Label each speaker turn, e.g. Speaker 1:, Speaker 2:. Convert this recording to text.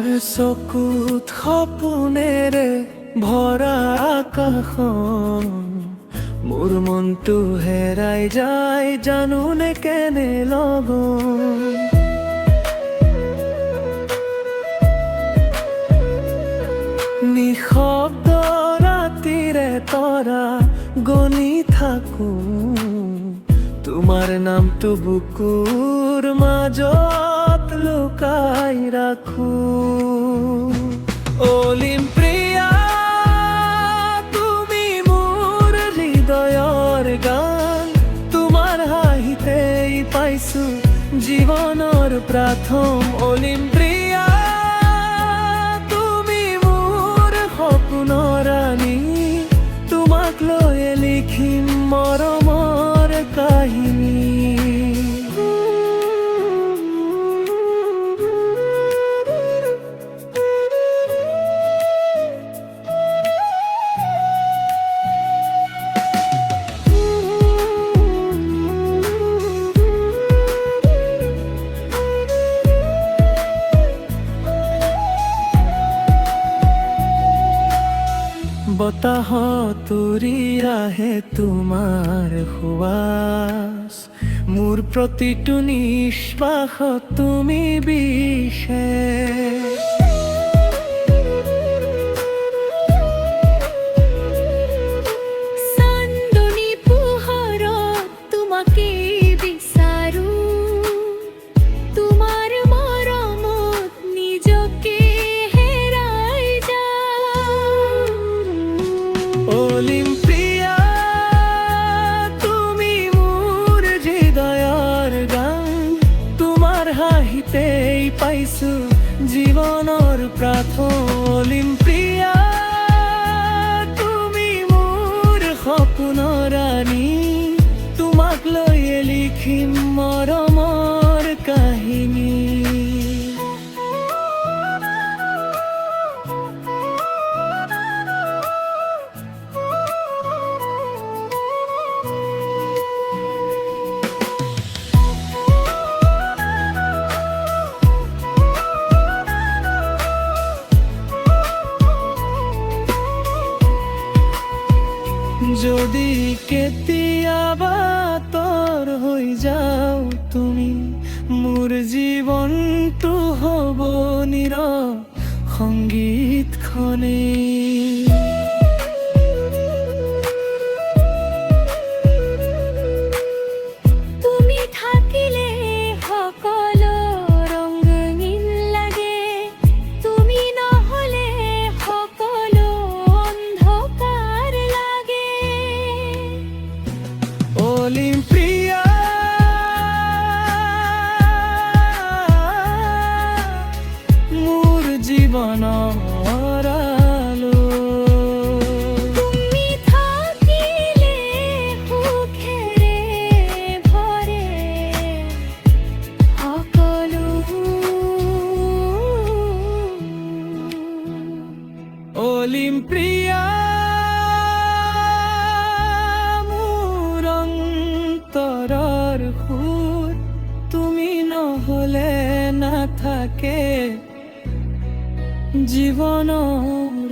Speaker 1: তোমাৰ চকুত সপোনেৰে ভৰা আকাশখন মোৰ মনটো হেৰাই যায় জানোনে কেনে লগন নিশব্দ ৰাতিৰে তৰা গণি থাকো তোমাৰ নামটো বুকুৰ মাজত লুকাই ৰাখো অলিম্পিয়া তুমি মোৰ হৃদয়ৰ গান তোমাৰ হাঁহিতেই পাইছো জীৱনৰ প্ৰথম অলিম্পিয়া তুমি মোৰ সপোনৰ ৰাণী তোমাক লৈ লিখিম মৰমৰ কাহিনী বতাহত উৰি আহে তোমাৰ সুৱাস মোৰ প্ৰতিটো নিশ্বাসত তুমি বিশেষ অলিম্পিয়া তুমি মোৰ হৃদয়ৰ গান তোমাৰ হাঁহিতেই পাইছো জীৱনৰ প্ৰথম অলিম্পিয়া তুমি মোৰ সপোনৰ ৰাণী তোমাক লৈ লিখিম মৰমৰ কাহিনী যদি কেতিয়াবা তোৰ হৈ যাও তুমি মোৰ জীৱনটো হ'ব নীৰৱ সংগীতখনে অলিম্পিয়া মোৰ জীৱনৰ আলো
Speaker 2: তুমি থাকিলে সুখেৰে ভৰে সকলো
Speaker 1: অলিম্পিয়া তৰৰ সুৰ তুমি নহলে নাথাকে জীৱনৰ